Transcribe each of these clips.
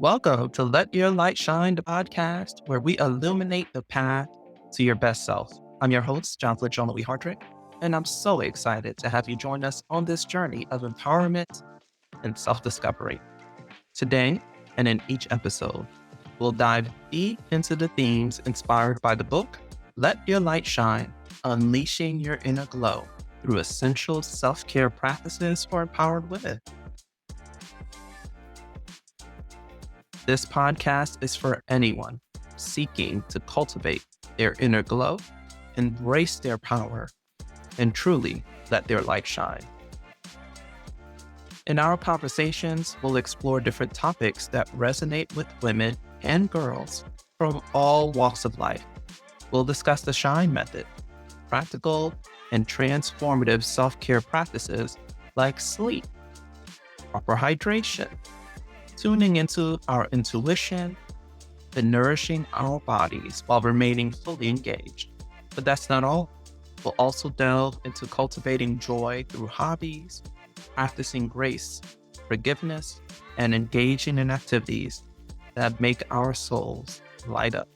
Welcome to Let Your Light Shine, the podcast where we illuminate the path to your best self. I'm your host, John Louis Hardrick, and I'm so excited to have you join us on this journey of empowerment and self-discovery. Today, and in each episode, we'll dive deep into the themes inspired by the book, Let Your Light Shine, Unleashing Your Inner Glow through essential self-care practices for empowered women. This podcast is for anyone seeking to cultivate their inner glow, embrace their power, and truly let their light shine. In our conversations, we'll explore different topics that resonate with women and girls from all walks of life. We'll discuss the SHINE method, practical and transformative self-care practices like sleep, proper hydration, tuning into our intuition, and nourishing our bodies while remaining fully engaged. But that's not all. We'll also delve into cultivating joy through hobbies, practicing grace, forgiveness, and engaging in activities that make our souls light up.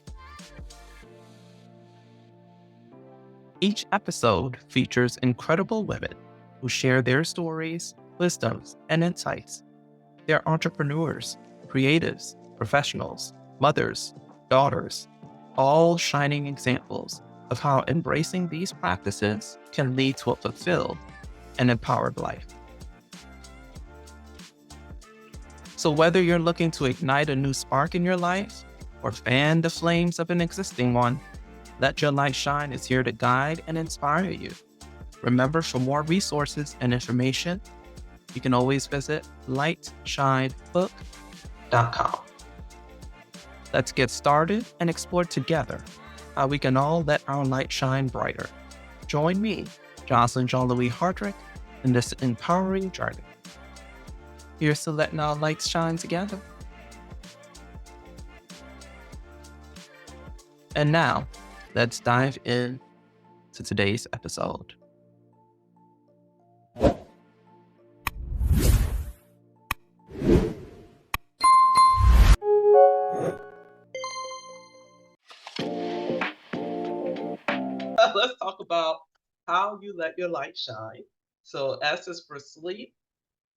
Each episode features incredible women who share their stories, wisdoms, and insights. They're entrepreneurs, creatives, professionals, mothers, daughters, all shining examples of how embracing these practices can lead to a fulfilled and empowered life. So whether you're looking to ignite a new spark in your life or fan the flames of an existing one, Let Your Light Shine is here to guide and inspire you. Remember, for more resources and information, you can always visit lightshinebook.com. Let's get started and explore together how we can all let our light shine brighter. Join me, John Louis Hardrick, in this empowering journey. Here's to letting our lights shine together. And now, let's dive in to today's episode. Let's talk about how you let your light shine. So, as is for sleep,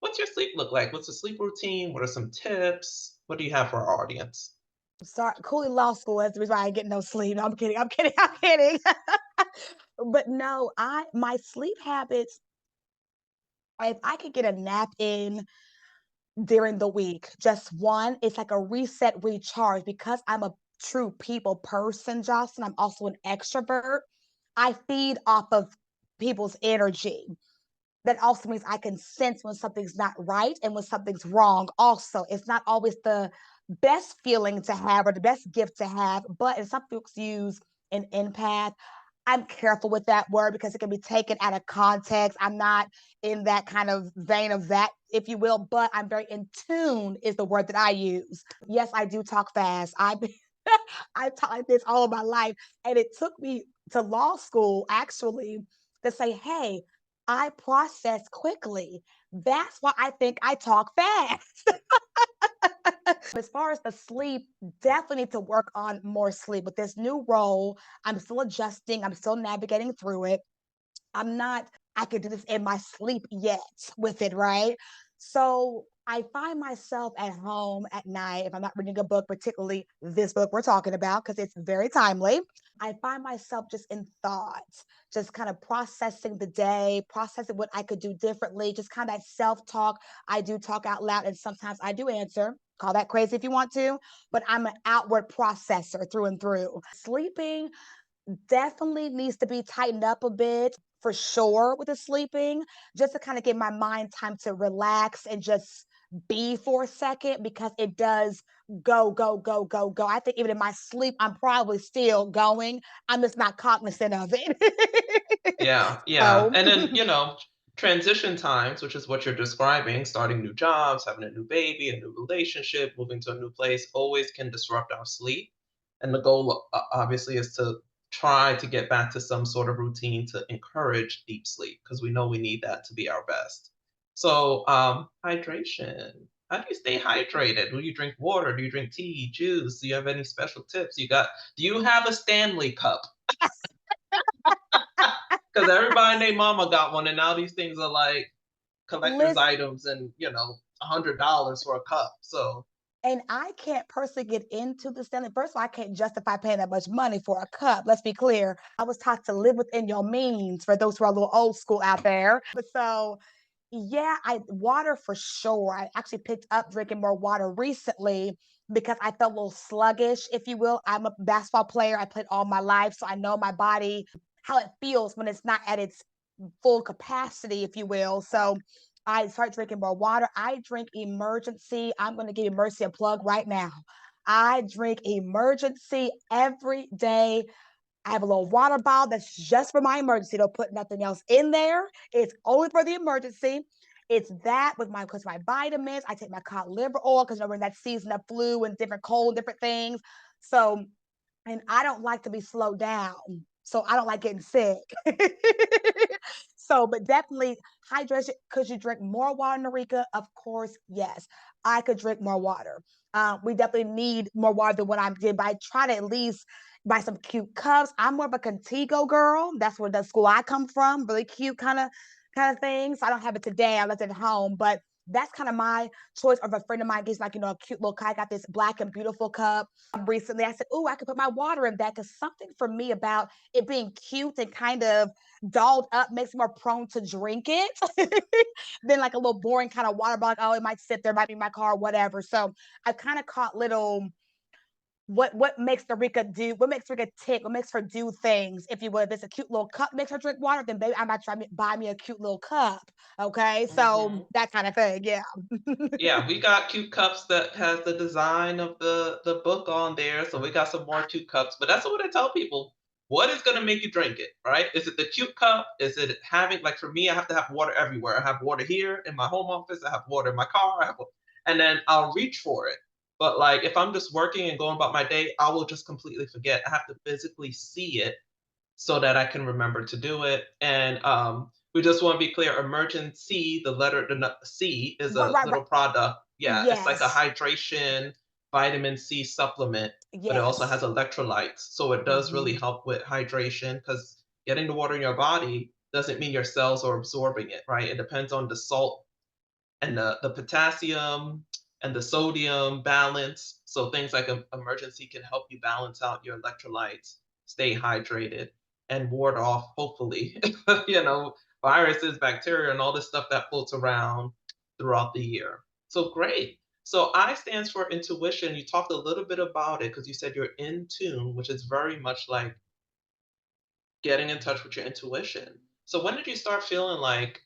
what's your sleep look like? What's the sleep routine? What are some tips? What do you have for our audience? Sorry, Cooley Law School. That's the reason why I ain't getting no sleep. No, I'm kidding. I'm kidding. I'm kidding. But no, my sleep habits, if I could get a nap in during the week, just one, it's like a reset, recharge. Because I'm a true people person, Jocelyn, I'm also an extrovert. I feed off of people's energy. That also means I can sense when something's not right and when something's wrong. Also, it's not always the best feeling to have or the best gift to have, but and some folks use an empath. I'm careful with that word because it can be taken out of context. I'm not in that kind of vein of that, if you will, but I'm very in tune is the word that I use. Yes, I do talk fast. I talk like this all of my life. And it took me to law school actually to say, hey, I process quickly. That's why I think I talk fast. As far as the sleep, definitely need to work on more sleep. With this new role, I'm still adjusting, I'm still navigating through it. I'm not, I could do this in my sleep yet with it, right? So I find myself at home at night, if I'm not reading a book, particularly this book we're talking about, because it's very timely. I find myself just in thought, just kind of processing the day, processing what I could do differently, just kind of that self talk. I do talk out loud and sometimes I do answer. Call that crazy if you want to, but I'm an outward processor through and through. Sleeping definitely needs to be tightened up a bit for sure with the sleeping, just to kind of give my mind time to relax and just be for a second because it does go, go, go, go, go. I think even in my sleep, I'm probably still going. I'm just not cognizant of it. Yeah, yeah. So, And then, transition times, which is what you're describing, starting new jobs, having a new baby, a new relationship, moving to a new place, always can disrupt our sleep. And the goal, obviously, is to try to get back to some sort of routine to encourage deep sleep because we know we need that to be our best. So, hydration. How do you stay hydrated? Do you drink water? Do you drink tea, juice? Do you have any special tips? Do you have a Stanley cup? Because everybody and their mama got one, and now these things are like collector's Listen, items and, $100 for a cup. So, and I can't personally get into the Stanley. First of all, I can't justify paying that much money for a cup. Let's be clear. I was taught to live within your means for those who are a little old school out there. But so yeah, I water for sure. I actually picked up drinking more water recently because I felt a little sluggish, if you will. I'm a basketball player. I played all my life, so I know my body, how it feels when it's not at its full capacity, if you will. So I started drinking more water. I drink emergency. I'm going to give Emergency a plug right now. I drink emergency every day. I have a little water bottle that's just for my emergency. Don't put nothing else in there. It's only for the emergency. It's that with because my vitamins. I take my cod liver oil because we're in that season of flu and different cold, different things. So, and I don't like to be slowed down. So I don't like getting sick. So, but definitely hydration. Could you drink more water, Noreka? Of course, yes. I could drink more water. We definitely need more water than what I did, but I try to at least buy some cute cups. I'm more of a Contigo girl. That's where the school I come from. Really cute kind of things. I don't have it today. I left it at home, but that's kind of my choice. Of a friend of mine gives like a cute little cup. I got this black and beautiful cup recently. I said, "Oh, I could put my water in that," because something for me about it being cute and kind of dolled up makes me more prone to drink it than like a little boring kind of water bottle. Like, oh, it might sit there, might be in my car, whatever. So I kind of caught little what makes Noreka do, what makes Noreka tick, what makes her do things, if you would. If it's a cute little cup makes her drink water, then baby, I might try to buy me a cute little cup. Okay. So mhm. that kind of thing. Yeah. Yeah, we got cute cups that has the design of the book on there, so we got some more cute cups. But that's what I tell people. What is gonna make you drink it, right? Is it the cute cup? Is it having like for me, I have to have water everywhere. I have water here in my home office. I have water in my car. And then I'll reach for it. But like if I'm just working and going about my day, I will just completely forget. I have to physically see it so that I can remember to do it. And we just want to be clear, emergency, the letter C is Right, a right, right. little product. Yeah, it's like a Yes. hydration vitamin C supplement, but it also Yes. has electrolytes. So it does really Hmm. help with hydration because getting the water in your body doesn't mean your cells are absorbing it, right? It depends on the salt and the potassium and the sodium balance. So things like emergency can help you balance out your electrolytes, stay hydrated, and ward off, hopefully, you know, viruses, bacteria, and all this stuff that floats around throughout the year. So great. So I stands for intuition. You talked a little bit about it because you said you're in tune, which is very much like getting in touch with your intuition. So when did you start feeling like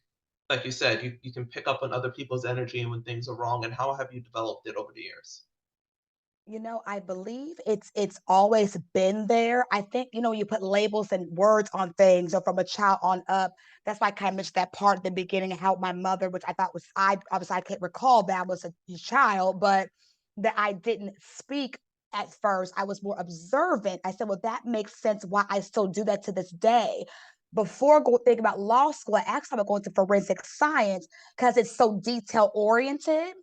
you said, you can pick up on other people's energy and when things are wrong, and how have you developed it over the years? I believe it's always been there. I think, you put labels and words on things or from a child on up. That's why I kind of mentioned that part at the beginning, how my mother, which I thought was I obviously I can't recall that I was a child, but that I didn't speak at first. I was more observant. I said, well, that makes sense why I still do that to this day. Before thinking about law school, I actually was going to forensic science because it's so detail oriented.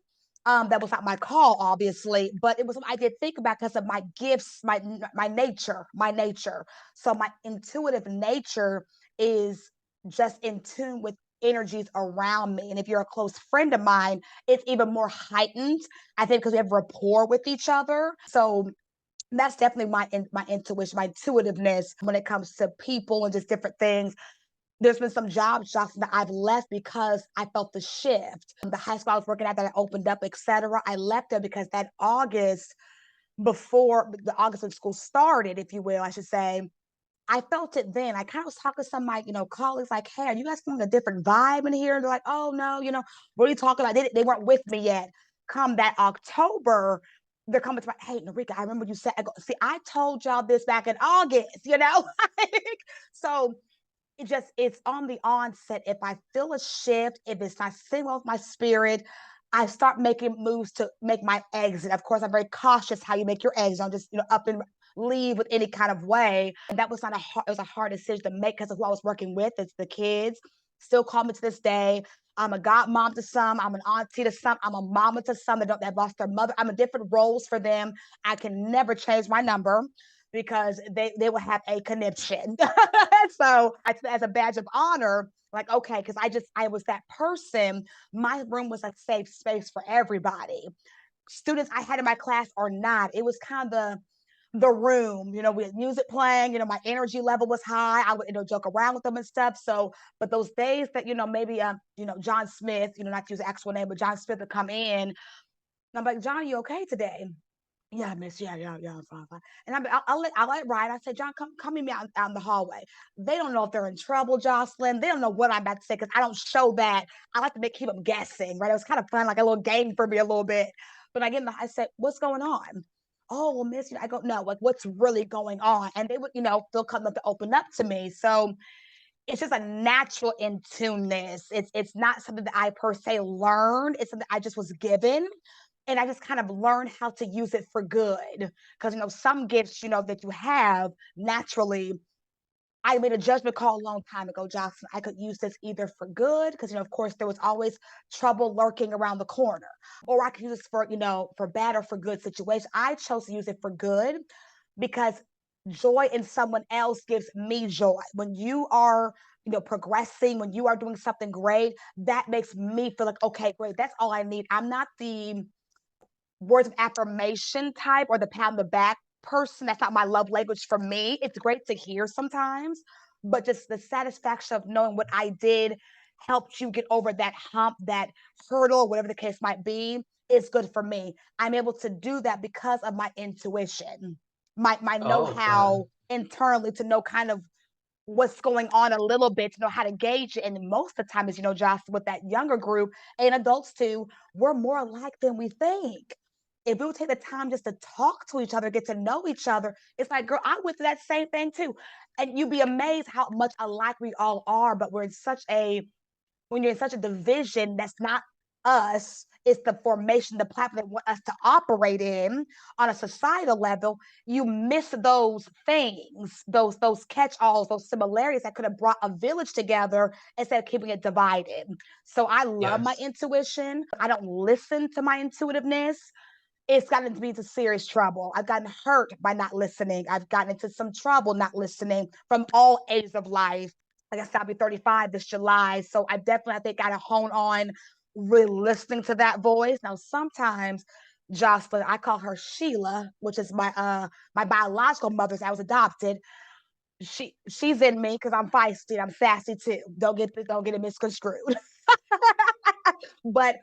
That was not my call, obviously, but it was something I did think about because of my gifts, my nature. So my intuitive nature is just in tune with energies around me. And if you're a close friend of mine, it's even more heightened. I think because we have rapport with each other. So that's definitely my intuition, my intuitiveness when it comes to people and just different things. There's been some jobs, Jocelyn, that I've left because I felt the shift. The high school I was working at that I opened up, etc. I left there because that August, before the August when school started, if you will, I should say, I felt it then. I kind of was talking to some of my, colleagues like, hey, are you guys feeling a different vibe in here? And they're like, oh no, what are you talking about? They weren't with me yet. Come that October, they're coming to my, hey, Noreka, I remember you said, I go, see, I told y'all this back in August. So it's on the onset. If I feel a shift, if it's not sitting well with my spirit, I start making moves to make my exit. Of course, I'm very cautious how you make your exit. Don't just up and leave with any kind of way. And that was not it was a hard decision to make because of who I was working with. It's the kids still call me to this day. I'm a godmom to some, I'm an auntie to some, I'm a mama to some that have lost their mother. I'm a different roles for them. I can never change my number because they will have a conniption. So as a badge of honor, like, okay, because I was that person. My room was a safe space for everybody. Students I had in my class or not. It was kind of the room, we had music playing, my energy level was high. I would, joke around with them and stuff. So, but those days that, maybe, John Smith, not to use the actual name, but John Smith would come in. And I'm like, John, are you okay today? Yeah, miss. Yeah, I'm fine, fine. And I'll let it ride. I say, John, come meet me out in the hallway. They don't know if they're in trouble, Jocelyn. They don't know what I'm about to say because I don't show that. I like to keep them guessing, right? It was kind of fun, like a little game for me a little bit. But I said, what's going on? Oh, well, miss, I go, no, like what's really going on? And they would, feel come up to open up to me. So it's just a natural in tuneness. It's not something that I per se learned. It's something I just was given. And I just kind of learned how to use it for good. Because some gifts, that you have naturally. I made a judgment call a long time ago, Jocelyn. I could use this either for good, because of course there was always trouble lurking around the corner, or I could use this for for bad or for good situation. I chose to use it for good because joy in someone else gives me joy. When you are progressing, when you are doing something great, that makes me feel like, okay, great, that's all I need. I'm not the words of affirmation type or the pat on the back person. That's not my love language for me. It's great to hear sometimes, but just the satisfaction of knowing what I did helped you get over that hump, that hurdle, whatever the case might be, is good for me. I'm able to do that because of my intuition, my Oh, good. know-how internally, to know kind of what's going on a little bit, to know how to gauge it. And most of the time is, Josh, with that younger group and adults too, we're more alike than we think. If we would take the time just to talk to each other, get to know each other, it's like, girl, I went through that same thing too. And you'd be amazed how much alike we all are, but when you're in such a division that's not us, it's the formation, the platform they want us to operate in on a societal level. You miss those things, those catch-alls, those similarities that could have brought a village together instead of keeping it divided. So I love my Yes. intuition. I don't listen to my intuitiveness. It's gotten to be into serious trouble. I've gotten hurt by not listening. I've gotten into some trouble not listening from all ages of life. Like I said, I'll be 35 this July. So I think, got to hone on really listening to that voice. Now, sometimes, Jocelyn, I call her Sheila, which is my biological mother's. I was adopted. She's in me because I'm feisty and I'm sassy too. Don't get it misconstrued. but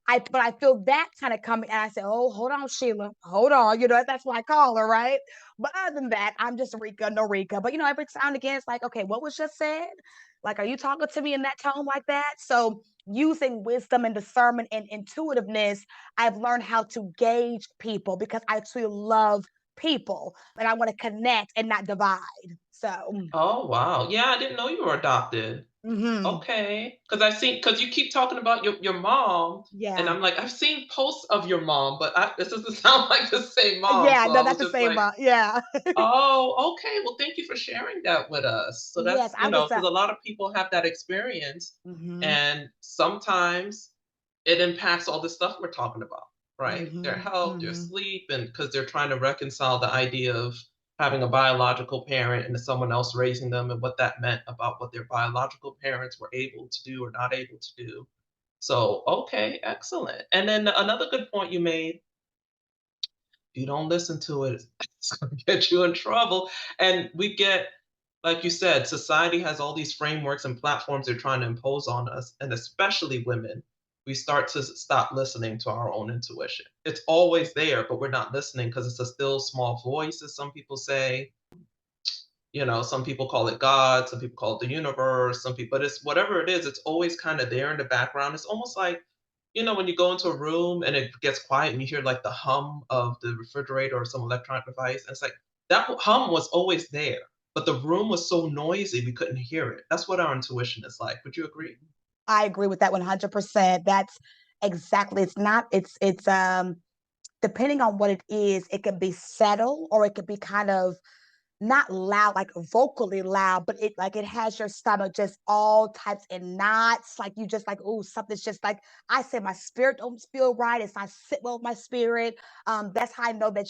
I feel that kind of coming, and I say, oh, hold on, Sheila, hold on. That's what I call her, right? But other than that, I'm just Noreka. But every time and again, it's like, okay, what was just said? Like, are you talking to me in that tone like that? So using wisdom and discernment and intuitiveness, I've learned how to gauge people because I truly love people and I want to connect and not divide. So, Oh, wow. Yeah, I didn't know you were adopted. mhm, Okay, because you keep talking about your mom, and yeah. I'm like, I've seen posts of your mom, but this doesn't sound like the same mom, Yeah, so no, I was that's the just same. like, Yeah. "Oh, okay, well, thank you for sharing that with us." So Yes, that's I was. because a lot of people have that experience, Mhm, and sometimes it impacts all the stuff we're talking about, right? Their mhm, health, their mhm. sleep, and because 'cause they're trying to reconcile the idea of having a biological parent and someone else raising them and what that meant about what their biological parents were able to do or not able to do. So, okay, excellent. And then another good point you made, you don't listen to it, it's gonna get you in trouble. And we get, like you said, society has all these frameworks and platforms they're trying to impose on us, and especially women. We start to stop listening to our own intuition. It's always there, but we're not listening because it's a still small voice, as some people say. Some people call it God, some people call it the universe, some people, but it's whatever it is, it's always kind of there in the background. It's almost like, when you go into a room and it gets quiet and you hear like the hum of the refrigerator or some electronic device. And it's like that hum was always there, but the room was so noisy we couldn't hear it. That's what our intuition is like. Would you agree? I agree with that 100%. That's exactly. It's depending on what it is, it could be subtle or it could be kind of not loud, like vocally loud, but it has your stomach just all types in knots. Like you just like, oh, something's just like I say my spirit don't feel right. It's not sit well with my spirit. That's how I know that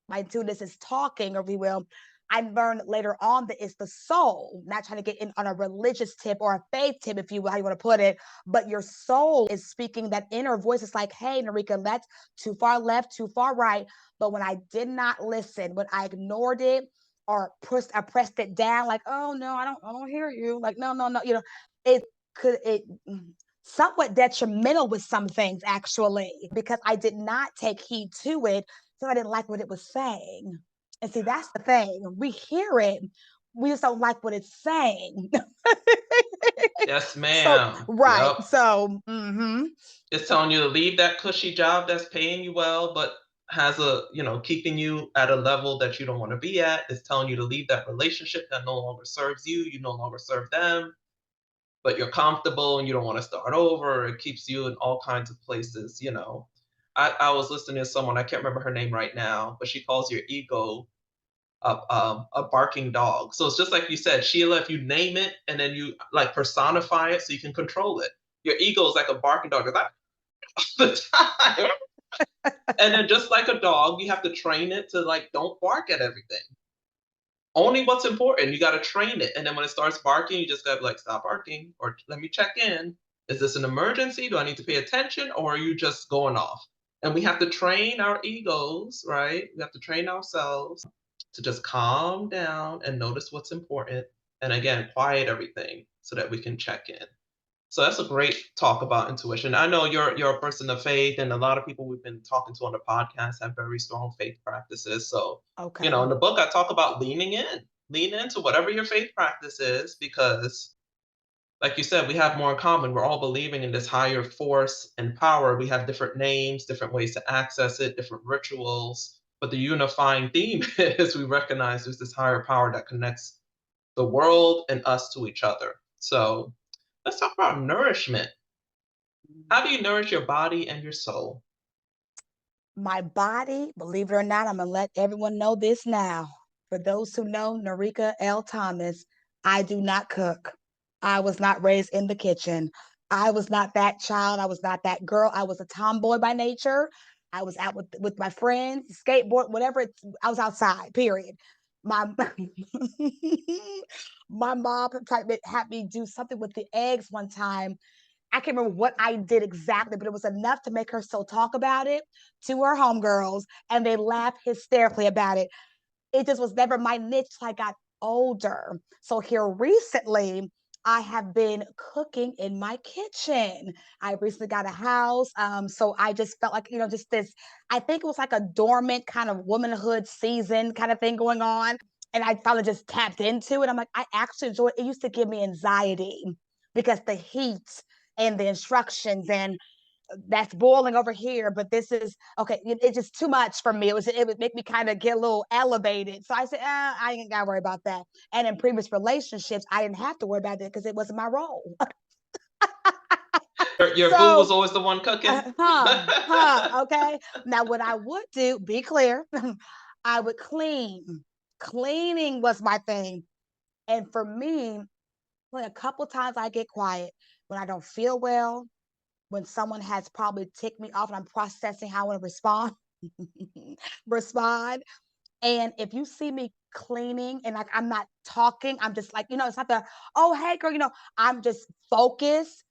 my intuitive is talking, or if you will. I learned later on that it's the soul, not trying to get in on a religious tip or a faith tip, if you will, how you want to put it, but your soul is speaking that inner voice. It's like, hey, Noreka, that's too far left, too far right. But when I did not listen, when I ignored it, or I pressed it down, like, oh no, I don't hear you. Like, no, no, no, it it somewhat detrimental with some things actually, because I did not take heed to it, so I didn't like what it was saying. And see, that's the thing. We hear it, we just don't like what it's saying. Yes, So, ma'am. right. Yep. So, It's telling you to leave that cushy job that's paying you well, but has keeping you at a level that you don't want to be at. It's telling you to leave that relationship that no longer serves you. You no longer serve them, but you're comfortable and you don't want to start over. It keeps you in all kinds of places. I was listening to someone, I can't remember her name right now, but she calls your ego a barking dog. So it's just like you said, Sheila, if you name it and then you like personify it so you can control it. Your ego is like a barking dog. It's like the time. And then just like a dog, you have to train it to like don't bark at everything. Only what's important. You got to train it. And then when it starts barking, you just got to like stop barking or let me check in. Is this an emergency? Do I need to pay attention or are you just going off? And we have to train our egos, right? We have to train ourselves to just calm down and notice what's important. And again, quiet everything so that we can check in. So that's a great talk about intuition. I know you're a person of faith, and a lot of people we've been talking to on the podcast have very strong faith practices. So, okay. in the book, I talk about lean into whatever your faith practice is, because, like you said, we have more in common. We're all believing in this higher force and power. We have different names, different ways to access it, different rituals. But the unifying theme is we recognize there's this higher power that connects the world and us to each other. So, let's talk about nourishment. How do you nourish your body and your soul? My body, believe it or not, I'm gonna let everyone know this now. For those who know Noreka L. Thomas, I do not cook. I was not raised in the kitchen. I was not that child. I was not that girl. I was a tomboy by nature. I was out with my friends, skateboard, whatever. I was outside. Period. My my mom tried to have me do something with the eggs one time. I can't remember what I did exactly, but it was enough to make her still talk about it to her homegirls, and they laughed hysterically about it. It just was never my niche till I got older. So here recently, I have been cooking in my kitchen. I recently got a house. So I just felt like, just this, I think it was like a dormant kind of womanhood season kind of thing going on. And I finally just tapped into it. I'm like, I actually enjoy it. It used to give me anxiety because the heat and the instructions and that's boiling over here, but this is okay. It's just too much for me. It would make me kind of get a little elevated. So I said, I ain't gotta worry about that. And in previous relationships, I didn't have to worry about that because it wasn't my role. Your boo was So, always the one cooking? okay. Now, what I would do, be clear, I would clean. Cleaning was my thing. And for me, like a couple times I get quiet when I don't feel well, when someone has probably ticked me off and I'm processing how I want to respond. And if you see me cleaning and like I'm not talking, I'm just like, it's not oh, hey, girl, I'm just focused.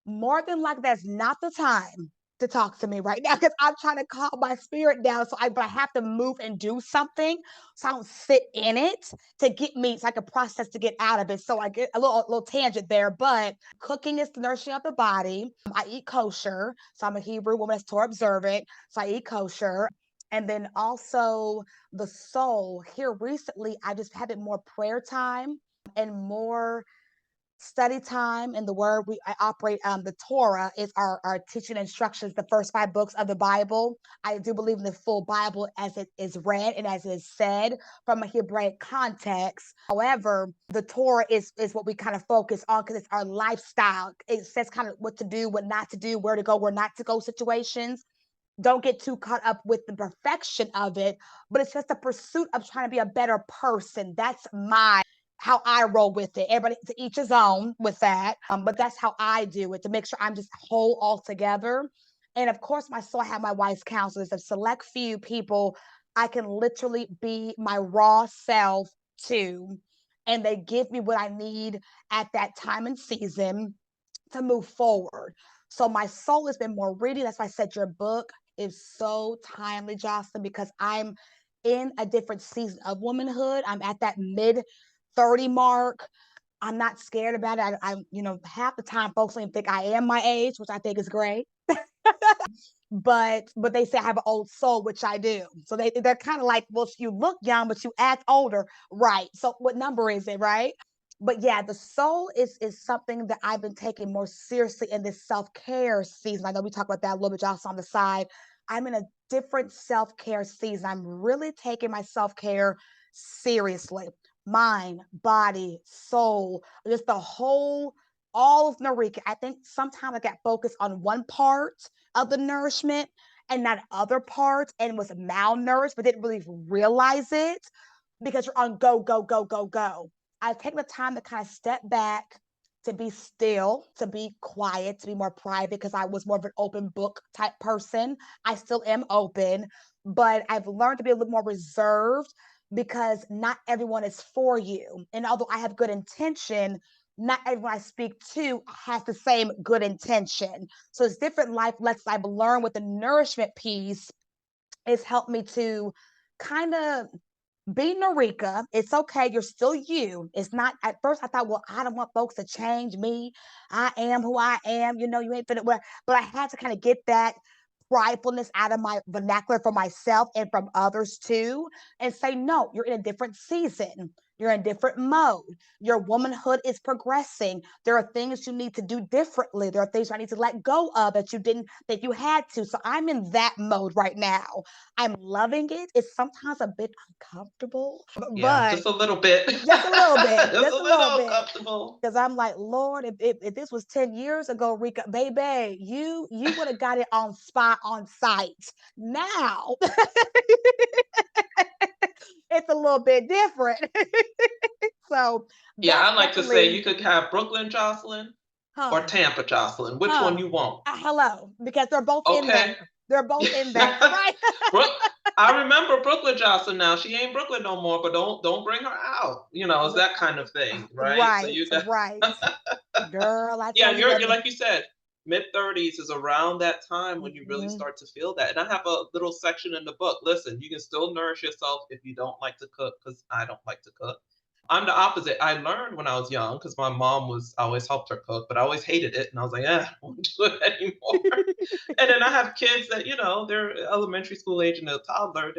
More than like that's not the time to talk to me right now because I'm trying to calm my spirit down. But I have to move and do something so I don't sit in it to get me. It's like a process to get out of it. So I get a little tangent there, but cooking is the nourishing of the body. I eat kosher. So I'm a Hebrew woman that's Torah observant. So I eat kosher. And then also the soul. Here recently, I just had it more prayer time and more study time in the word. I operate the Torah is our teaching instructions, the first 5 books of the Bible. I do believe in the full Bible as it is read and as it is said from a Hebraic context. However, the Torah is what we kind of focus on because it's our lifestyle. It says kind of what to do, what not to do, where to go, where not to go situations. don't get too caught up with the perfection of it, but it's just the pursuit of trying to be a better person. That's how I roll with it. Everybody to each his own with that. But that's how I do it, to make sure I'm just whole all together. And of course, I have my wife's counselors, a select few people I can literally be my raw self to. And they give me what I need at that time and season to move forward. So my soul has been more reading. That's why I said your book is so timely, Jocelyn, because I'm in a different season of womanhood. I'm at that mid 30 mark. I'm not scared about it. Half the time folks don't even think I am my age, which I think is great. But they say I have an old soul, which I do. So they're kind of like, well, you look young, but you act older, right? So what number is it, right? But yeah, the soul is something that I've been taking more seriously in this self-care season. I know we talk about that a little bit just on the side. I'm in a different self-care season. I'm really taking my self-care seriously. Mind, body, soul, just the whole, all of Noreka. I think sometimes I got focused on one part of the nourishment and not other parts, and was malnourished, but didn't really realize it because you're on go, go, go, go, go. I've taken the time to kind of step back, to be still, to be quiet, to be more private, because I was more of an open book type person. I still am open, but I've learned to be a little more reserved because not everyone is for you. And although I have good intention, not everyone I speak to has the same good intention. So it's different life lessons I've learned with the nourishment piece. It's helped me to kind of be Noreka. It's okay. You're still you. It's not, at first I thought, well, I don't want folks to change me. I am who I am. You ain't finna, but I had to kind of get that pridefulness out of my vernacular for myself and from others too, and say, no, you're in a different season. You're in a different mode. Your womanhood is progressing. There are things you need to do differently. There are things I need to let go of that you didn't think you had to. So I'm in that mode right now. I'm loving it. It's sometimes a bit uncomfortable, Yeah, but just a little bit. just a little bit, Just a just a little little bit. uncomfortable. Because I'm like, Lord, if this was 10 years ago, Rika, baby, you would have got it on spot, on site. Now it's a little bit different. So Yeah, that's I like to say definitely, you could have Brooklyn Jocelyn or huh, Tampa Jocelyn. Which one huh. you want? Hello, because they're both in Okay. there. They're both in there, right? Brook, I remember Brooklyn Jocelyn now. She ain't Brooklyn no more, but don't bring her out. It's that kind of thing, right? So Right, you got right. Girl, I yeah, tell and you you're what. like you said, mid 30s is around that time when you really Mhm. start to feel that. And I have a little section in the book. Listen, you can still nourish yourself if you don't like to cook, because I don't like to cook. I'm the opposite. I learned when I was young because my mom was I always helped her cook, but I always hated it, and I was like, I won't do it anymore. And then I have kids that they're elementary school age and they're toddler.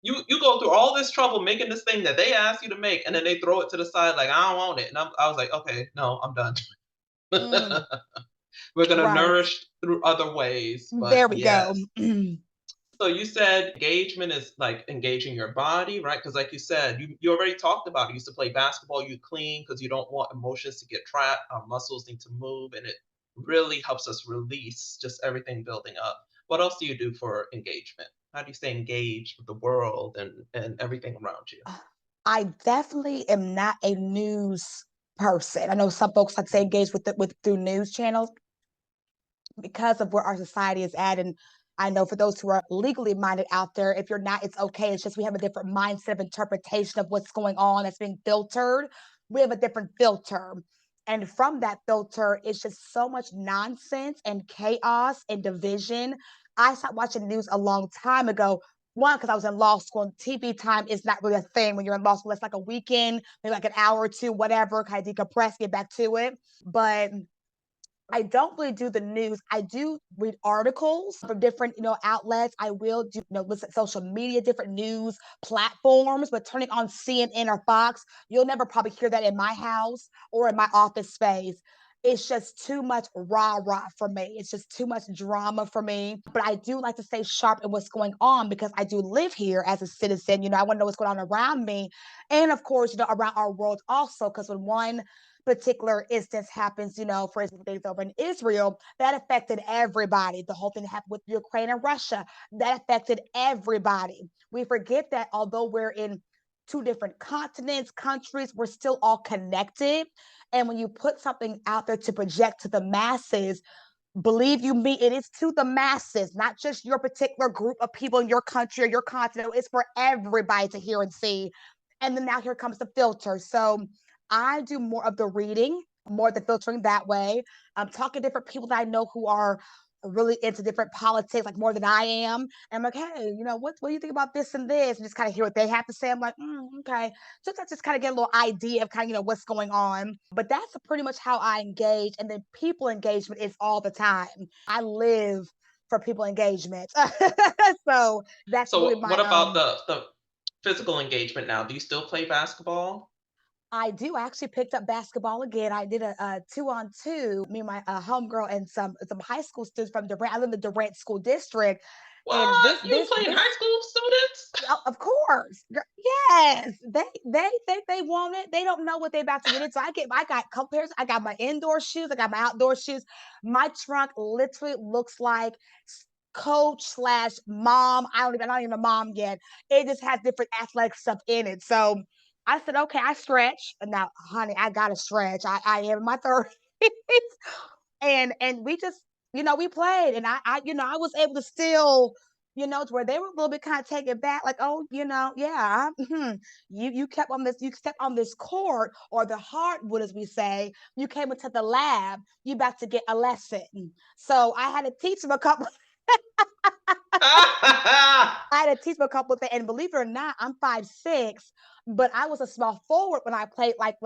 You go through all this trouble making this thing that they ask you to make, and then they throw it to the side like I don't want it, and I was like, okay, no, I'm done. Mm, We're gonna right. nourish through other ways, but There we go. yes. So you said engagement is like engaging your body, right? Because like you said, you already talked about it. You used to play basketball, you clean because you don't want emotions to get trapped. Our muscles need to move, and it really helps us release just everything building up. What else do you do for engagement? How do you stay engaged with the world and everything around you? I definitely am not a news person. I know some folks like to say engage with through news channels because of where our society is at. And I know for those who are legally minded out there, if you're not, it's okay. It's just we have a different mindset of interpretation of what's going on that's being filtered. We have a different filter. And from that filter, it's just so much nonsense and chaos and division. I stopped watching news a long time ago. One, because I was in law school, and TV time is not really a thing when you're in law school. It's like a weekend, maybe like an hour or two, whatever, kind of decompress, get back to it. But I don't really do the news. I do read articles from different, outlets. I will do, listen social media, different news platforms, but turning on CNN or Fox, you'll never probably hear that in my house or in my office space. It's just too much rah-rah for me. It's just too much drama for me. But I do like to stay sharp in what's going on because I do live here as a citizen. I want to know what's going on around me. And of course, around our world also, because when one particular instance happens, for instance, things over in Israel, that affected everybody. The whole thing that happened with Ukraine and Russia, that affected everybody. We forget that although we're in two different continents, countries, we're still all connected. And when you put something out there to project to the masses, believe you me, it is to the masses, not just your particular group of people in your country or your continent. It's for everybody to hear and see. And then now here comes the filter. So I do more of the reading, more of the filtering that way. I'm talking to different people that I know who are really into different politics, like more than I am. And I'm like, hey, what do you think about this and this? And just kind of hear what they have to say. I'm like, okay. So I just kind of get a little idea of kind of, what's going on. But that's pretty much how I engage. And then people engagement is all the time. I live for people engagement. So that's really So my what about the physical engagement now? Do you still play basketball? I do. I actually picked up basketball again. I did a 2-on-2. Me and my homegirl and some high school students from Durant. I live in the Durant School District, and What? You playing high school students? of course, yes, they want it. They don't know what they're about to get into. I got compares. I got my indoor shoes. I got my outdoor shoes. My trunk literally looks like coach slash mom. I'm not even a mom yet. It just has different athletic stuff in it. So I said, okay, I stretch. Now, honey, I gotta stretch. I am in my 30s. And we just, we played. And I was able to still, to where they were a little bit kind of taken back, like, oh, yeah, you stepped on this court or the hardwood, as we say, you came into the lab, you about to get a lesson. So I had to teach them a couple I had to teach him a couple of things. And believe it or not, I'm 5'6", but I was a small forward when I played, like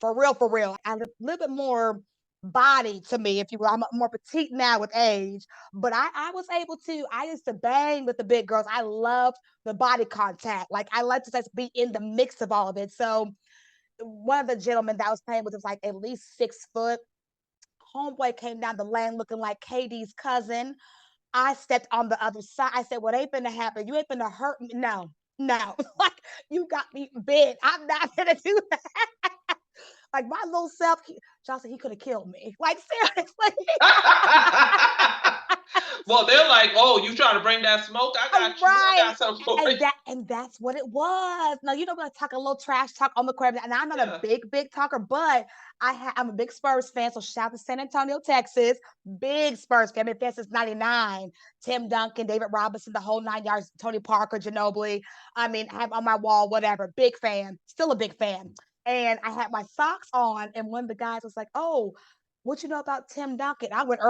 for real. I have a little bit more body to me, if you will. I'm more petite now with age, but I was able to, I used to bang with the big girls. I loved the body contact. Like I like to just be in the mix of all of it. So one of the gentlemen that I was playing with was like at least 6 foot. Homeboy came down the lane looking like KD's cousin. I stepped on the other side. I said, "What ain't gonna happen? You ain't gonna hurt me. No, no. Like you got me bit. I'm not gonna do that." Like my little self, Johnson, he could have killed me. Like seriously. Well, they're like, oh, you trying to bring that smoke? I got you. I Right. got something for you. And that's what it was. Now, when I talk a little trash talk on the court, and I'm not a Yeah. big talker, but I'm a big Spurs fan. So shout out to San Antonio, Texas. Big Spurs fan. I've been fan since '99. Tim Duncan, David Robinson, the whole 9 yards, Tony Parker, Ginobili. I mean, I have on my wall, whatever. Big fan. Still a big fan. And I had my socks on, and one of the guys was like, "Oh, what you know about Tim Duncan?" I went,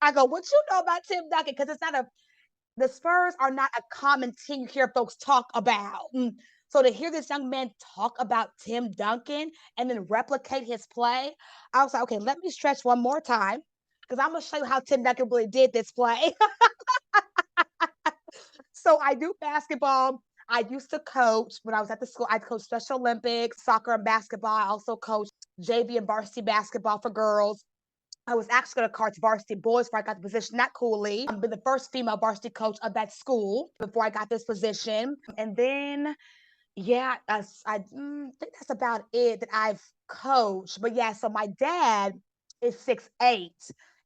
I go, "What you know about Tim Duncan?" Because the Spurs are not a common team you hear folks talk about. So to hear this young man talk about Tim Duncan and then replicate his play, I was like, okay, let me stretch one more time because I'm going to show you how Tim Duncan really did this play. So I do basketball. I used to coach when I was at the school. I coached Special Olympics, soccer and basketball. I also coached JV and varsity basketball for girls. I was actually going to coach varsity boys before I got the position at Cooley. I've been the first female varsity coach of that school before I got this position. And then, yeah, I think that's about it that I've coached. But yeah, so my dad is 6'8",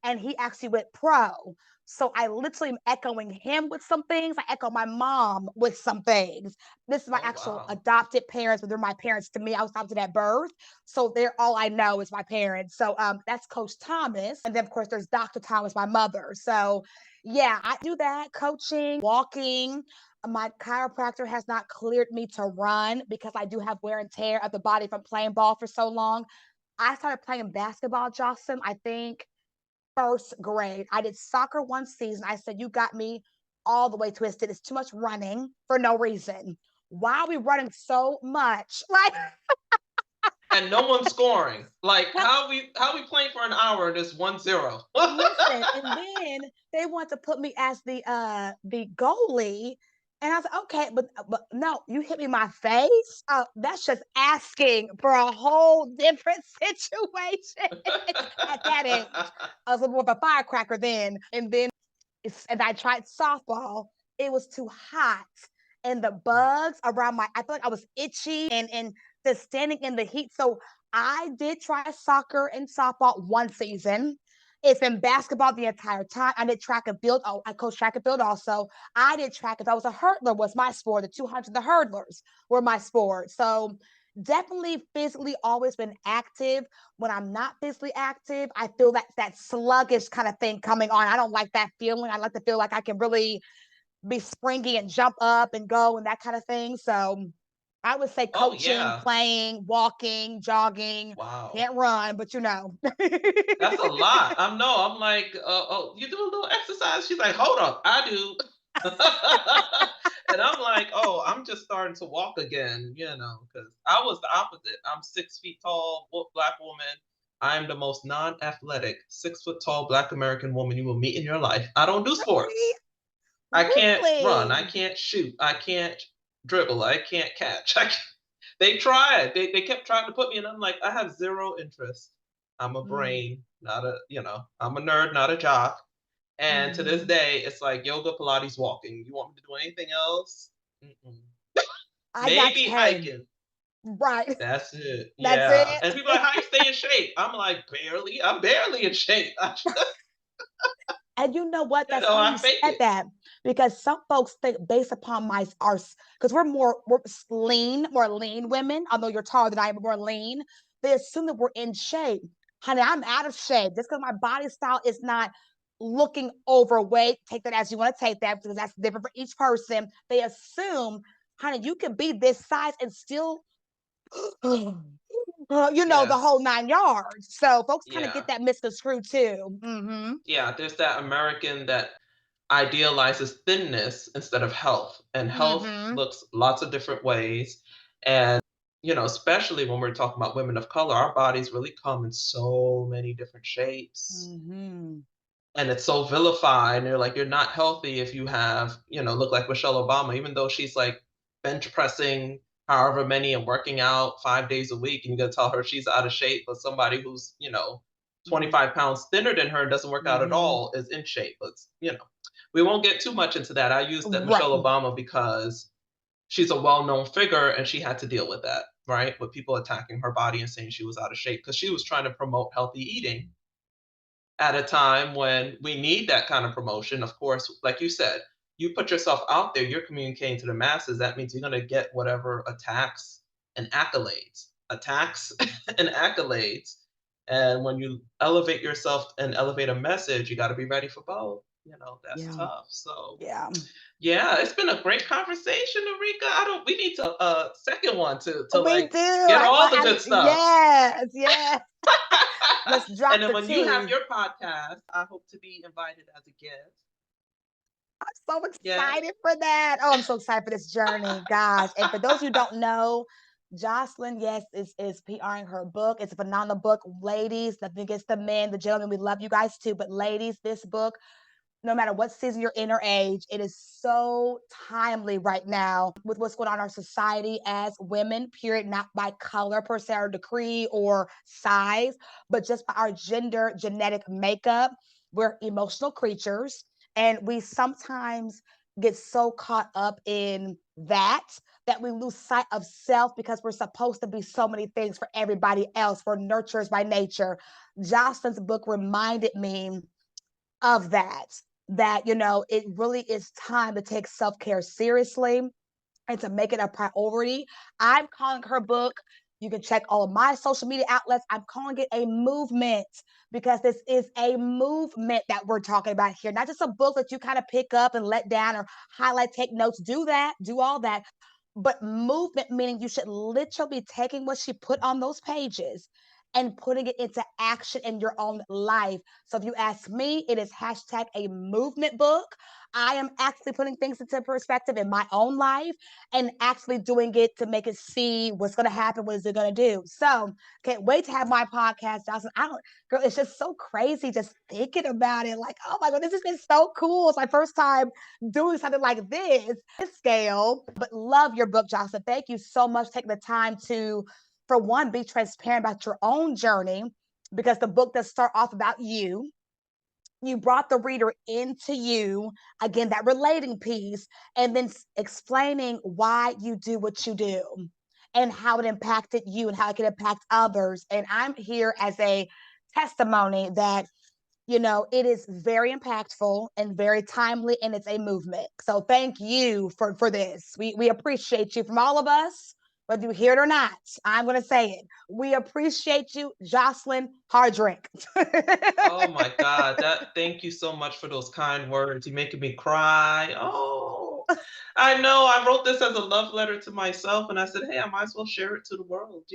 and he actually went pro. So I literally am echoing him with some things. I echo my mom with some things. This is my Oh, actual wow. adopted parents, but they're my parents to me. I was adopted at birth. So they're all I know is my parents. So that's Coach Thomas. And then, of course, there's Dr. Thomas, my mother. So yeah, I do that, coaching, walking. My chiropractor has not cleared me to run because I do have wear and tear of the body from playing ball for so long. I started playing basketball, Jocelyn, I think first grade. I did soccer one season. I said, you got me all the way twisted. It's too much running for no reason. Why are we running so much? Like, And no one's scoring. Like well, how we playing for an hour and it's 1-0. listen, and then they want to put me as the goalie. And I was like, okay, but no, you hit me in my face. That's just asking for a whole different situation at that age. I was a little more of a firecracker then. And I tried softball. It was too hot. And the bugs around I feel like I was itchy and just standing in the heat. So I did try soccer and softball one season. It's been basketball the entire time. I did track and field. Oh, I coached track and field also. I did track. If I was a hurdler, was my sport. The 200, the hurdlers were my sport. So definitely physically always been active. When I'm not physically active, I feel that sluggish kind of thing coming on. I don't like that feeling. I like to feel like I can really be springy and jump up and go and that kind of thing. So I would say Oh coaching, yeah. playing, walking, jogging. Wow. Can't run, but you know. That's a lot. I'm like, oh, you do a little exercise? She's like, hold up, I do. And I'm like, oh, I'm just starting to walk again, because I was the opposite. I'm 6 feet tall, black woman. I'm the most non-athletic, 6 foot tall black American woman you will meet in your life. I don't do Really? sports. I can't run. I Really? can't shoot. I can't dribble. I can't catch. They tried. They kept trying to put me, and I'm like, I have zero interest. I'm a Mm, brain, not I'm a nerd, not a jock. And to this mhm. day, it's like yoga, Pilates, walking. You want me to do anything else? Mm-mm. I got Maybe you. Hey, hiking. right. That's it. That's Yeah. it. And people are like, how you stay in shape? I'm like, barely. I'm barely in shape. And you know what? That's funny I you fake said it. that because some folks think based upon my our because we're more lean women. Although you're taller than I am, but we're lean. They assume that we're in shape. Honey, I'm out of shape just because my body style is not looking overweight. Take that as you want to take that because that's different for each person. They assume, honey, you can be this size and still the Yes. whole 9 yards. So folks kind of Yeah. get that misconstrued too. Mm-hmm. Yeah. There's that American that idealizes thinness instead of health. And health Mm-hmm. looks lots of different ways. And, especially when we're talking about women of color, our bodies really come in so many different shapes. Mm-hmm. And it's so vilified. And they're like, you're not healthy if you have, look like Michelle Obama, even though she's like bench pressing however many and working out 5 days a week. And you're going to tell her she's out of shape, but somebody who's, 25 pounds thinner than her and doesn't work out at Mm-hmm. all is in shape. But, we won't get too much into that. I used that Right. Michelle Obama because she's a well-known figure and she had to deal with that, right? With people attacking her body and saying she was out of shape because she was trying to promote healthy eating at a time when we need that kind of promotion. Of course, like you said, you put yourself out there, you're communicating to the masses. That means you're going to get whatever attacks and accolades, attacks and accolades. And when you elevate yourself and elevate a message, you got to be ready for both. That's Yeah. tough. So, Yeah. yeah, it's been a great conversation, Noreka. We need to second one to We like do. get all the good stuff. Yes. Yes. Let's And drop then the when you have T. your podcast, I hope to be invited as a guest. I'm so Yeah. excited for that. Oh, I'm so excited for this journey, gosh. And for those who don't know, Jocelyn, yes, is PRing her book. It's a phenomenal book. Ladies, nothing against the men, the gentlemen, we love you guys too. But ladies, this book, no matter what season you're in or age, it is so timely right now with what's going on in our society as women, period, not by color per se or decree or size, but just by our gender genetic makeup. We're emotional creatures, and we sometimes get so caught up in that we lose sight of self because we're supposed to be so many things for everybody else. We're nurturers by nature. Jocelyn's book reminded me of that it really is time to take self-care seriously and to make it a priority. I'm calling her book, you can check all of my social media outlets, I'm calling it a movement because this is a movement that we're talking about here, not just a book that you kind of pick up and let down or highlight, take notes, do that, do all that, but movement meaning you should literally be taking what she put on those pages and putting it into action in your own life. So if you ask me, it is hashtag a movement book. I am actually putting things into perspective in my own life and actually doing it to make it see what's going to happen, what is it going to do. So can't wait to have my podcast, Jocelyn. Girl, it's just so crazy just thinking about it. Like, oh my God, this has been so cool. It's my first time doing something like this scale, but love your book, Jocelyn. Thank you so much for taking the time to, for one, be transparent about your own journey because the book does start off about you. You brought the reader into you, again, that relating piece, and then explaining why you do what you do. and how it impacted you and how it can impact others. And I'm here as a testimony that, it is very impactful and very timely, and it's a movement. So thank you for this. We appreciate you from all of us, whether you hear it or not. I'm going to say it. We appreciate you, Jocelyn Hardrick. Oh my God, thank you so much for those kind words. You're making me cry. Oh, I know. I wrote this as a love letter to myself, and I said, hey, I might as well share it to the world.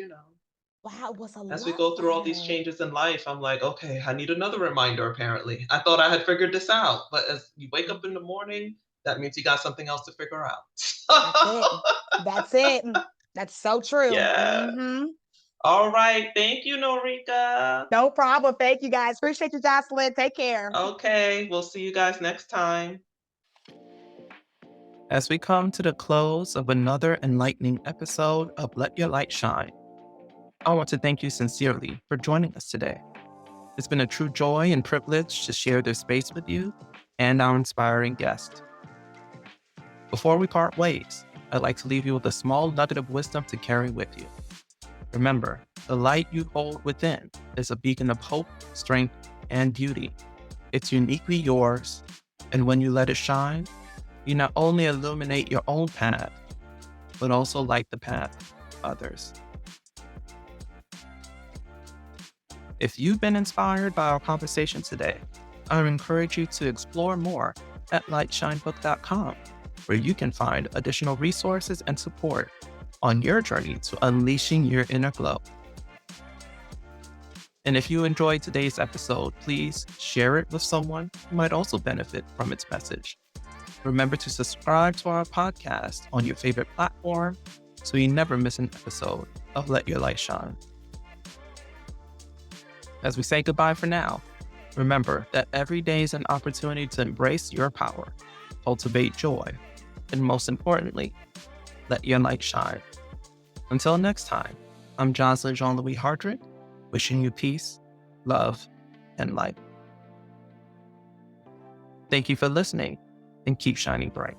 Wow, it was a As we love go through all these letter. changes in life, I'm like, okay, I need another reminder, apparently. I thought I had figured this out, but as you wake up in the morning, that means you got something else to figure out. That's it. That's it. That's so true. Yeah. All right. Thank you, Noreka. No problem. Thank you, guys. Appreciate you, Jocelyn. Take care. Okay. We'll see you guys next time. As we come to the close of another enlightening episode of Let Your Light Shine, I want to thank you sincerely for joining us today. It's been a true joy and privilege to share this space with you and our inspiring guest. Before we part ways, I'd like to leave you with a small nugget of wisdom to carry with you. Remember, the light you hold within is a beacon of hope, strength, and beauty. It's uniquely yours, and when you let it shine, you not only illuminate your own path, but also light the path of others. If you've been inspired by our conversation today, I encourage you to explore more at lightshinebook.com, where you can find additional resources and support on your journey to unleashing your inner glow. And if you enjoyed today's episode, please share it with someone who might also benefit from its message. Remember to subscribe to our podcast on your favorite platform so you never miss an episode of Let Your Light Shine. As we say goodbye for now, remember that every day is an opportunity to embrace your power, cultivate joy, and most importantly, let your light shine. Until next time, I'm Jocelyn Jean-Louis Hardrick, wishing you peace, love, and light. Thank you for listening, and keep shining bright.